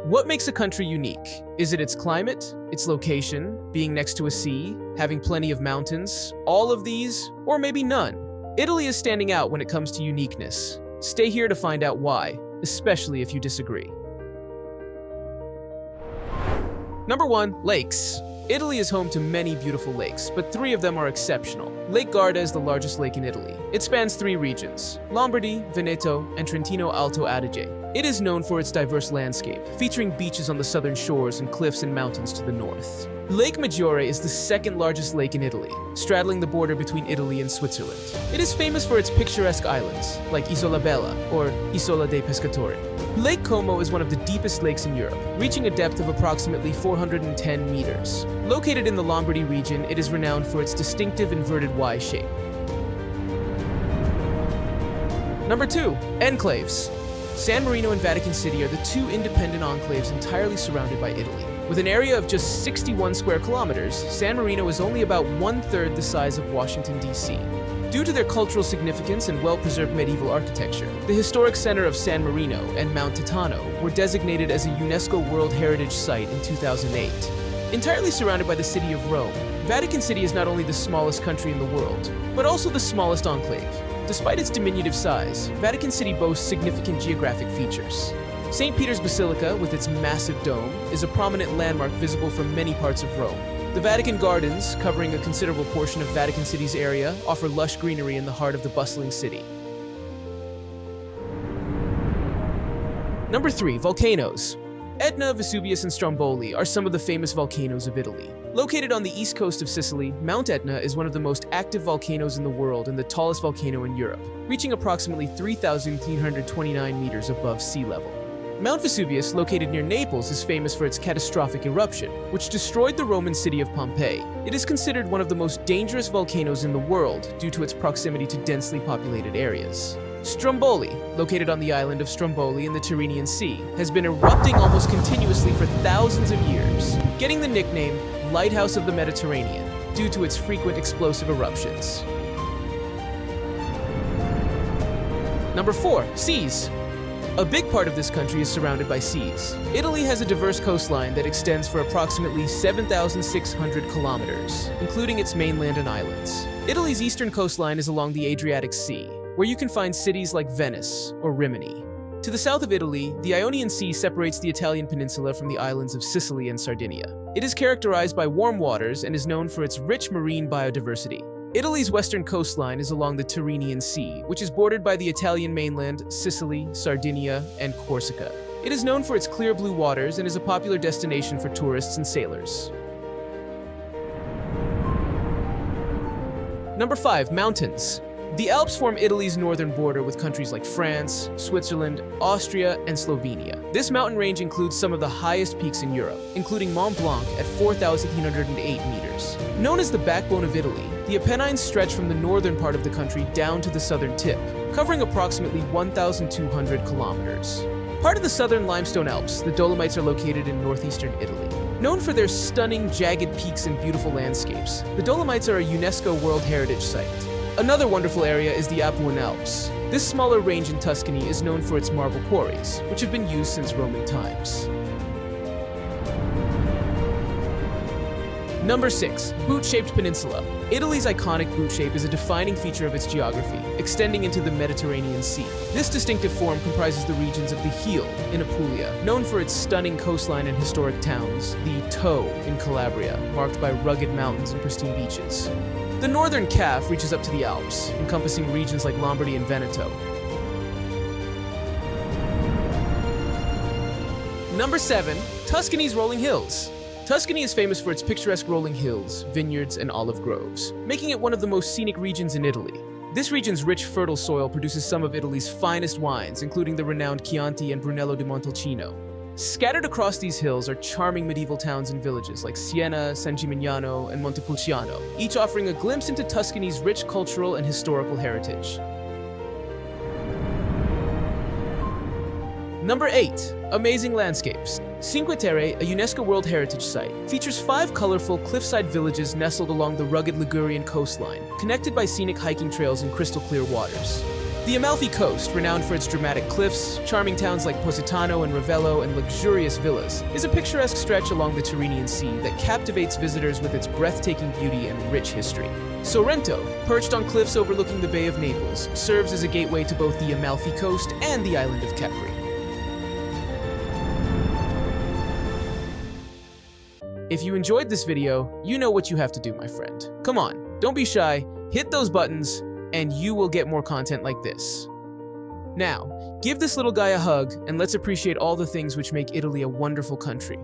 What makes a country unique? Is it its climate, its location, being next to a sea, having plenty of mountains, all of these, or maybe none? Italy is standing out when it comes to uniqueness. Stay here to find out why, especially if you disagree. Number 1. Lakes. Italy is home to many beautiful lakes, but 3 of them are exceptional. Lake Garda is the largest lake in Italy. It spans 3 regions: Lombardy, Veneto, and Trentino Alto Adige. It is known for its diverse landscape, featuring beaches on the southern shores and cliffs and mountains to the north. Lake Maggiore is the 2nd largest lake in Italy, straddling the border between Italy and Switzerland. It is famous for its picturesque islands, like Isola Bella or Isola dei Pescatori. Lake Como is one of the deepest lakes in Europe, reaching a depth of approximately 410 meters. Located in the Lombardy region, it is renowned for its distinctive inverted Y shape. Number 2. Enclaves. San Marino and Vatican City are the 2 independent enclaves entirely surrounded by Italy. With an area of just 61 square kilometers, San Marino is only about 1/3 the size of Washington, D.C. Due to their cultural significance and well-preserved medieval architecture, the historic center of San Marino and Mount Titano were designated as a UNESCO World Heritage Site in 2008. Entirely surrounded by the city of Rome, Vatican City is not only the smallest country in the world, but also the smallest enclave. Despite its diminutive size, Vatican City boasts significant geographic features. St. Peter's Basilica, with its massive dome, is a prominent landmark visible from many parts of Rome. The Vatican Gardens, covering a considerable portion of Vatican City's area, offer lush greenery in the heart of the bustling city. Number 3. Volcanoes. Etna, Vesuvius, and Stromboli are some of the famous volcanoes of Italy. Located on the east coast of Sicily, Mount Etna is one of the most active volcanoes in the world and the tallest volcano in Europe, reaching approximately 3,329 meters above sea level. Mount Vesuvius, located near Naples, is famous for its catastrophic eruption, which destroyed the Roman city of Pompeii. It is considered one of the most dangerous volcanoes in the world due to its proximity to densely populated areas. Stromboli, located on the island of Stromboli in the Tyrrhenian Sea, has been erupting almost continuously for thousands of years, getting the nickname Lighthouse of the Mediterranean due to its frequent explosive eruptions. Number 4. Seas. A big part of this country is surrounded by seas. Italy has a diverse coastline that extends for approximately 7,600 kilometers, including its mainland and islands. Italy's eastern coastline is along the Adriatic Sea, where you can find cities like Venice or Rimini. To the south of Italy, the Ionian Sea separates the Italian peninsula from the islands of Sicily and Sardinia. It is characterized by warm waters and is known for its rich marine biodiversity. Italy's western coastline is along the Tyrrhenian Sea, which is bordered by the Italian mainland, Sicily, Sardinia, and Corsica. It is known for its clear blue waters and is a popular destination for tourists and sailors. Number 5. Mountains. The Alps form Italy's northern border with countries like France, Switzerland, Austria, and Slovenia. This mountain range includes some of the highest peaks in Europe, including Mont Blanc at 4,308 meters. Known as the backbone of Italy, the Apennines stretch from the northern part of the country down to the southern tip, covering approximately 1,200 kilometers. Part of the southern limestone Alps, the Dolomites are located in northeastern Italy. Known for their stunning, jagged peaks and beautiful landscapes, the Dolomites are a UNESCO World Heritage Site. Another wonderful area is the Apuan Alps. This smaller range in Tuscany is known for its marble quarries, which have been used since Roman times. Number 6. Boot-shaped peninsula. Italy's iconic boot shape is a defining feature of its geography, extending into the Mediterranean Sea. This distinctive form comprises the regions of the Heel in Apulia, known for its stunning coastline and historic towns, the Toe in Calabria, marked by rugged mountains and pristine beaches. The northern calf reaches up to the Alps, encompassing regions like Lombardy and Veneto. Number 7. Tuscany's rolling hills. Tuscany is famous for its picturesque rolling hills, vineyards, and olive groves, making it one of the most scenic regions in Italy. This region's rich, fertile soil produces some of Italy's finest wines, including the renowned Chianti and Brunello di Montalcino. Scattered across these hills are charming medieval towns and villages like Siena, San Gimignano, and Montepulciano, each offering a glimpse into Tuscany's rich cultural and historical heritage. Number 8. Amazing landscapes. Cinque Terre, a UNESCO World Heritage Site, features 5 colorful cliffside villages nestled along the rugged Ligurian coastline, connected by scenic hiking trails and crystal-clear waters. The Amalfi Coast, renowned for its dramatic cliffs, charming towns like Positano and Ravello, and luxurious villas, is a picturesque stretch along the Tyrrhenian Sea that captivates visitors with its breathtaking beauty and rich history. Sorrento, perched on cliffs overlooking the Bay of Naples, serves as a gateway to both the Amalfi Coast and the island of Capri. If you enjoyed this video, you know what you have to do, my friend. Come on, don't be shy, hit those buttons, and you will get more content like this. Now, give this little guy a hug, and let's appreciate all the things which make Italy a wonderful country.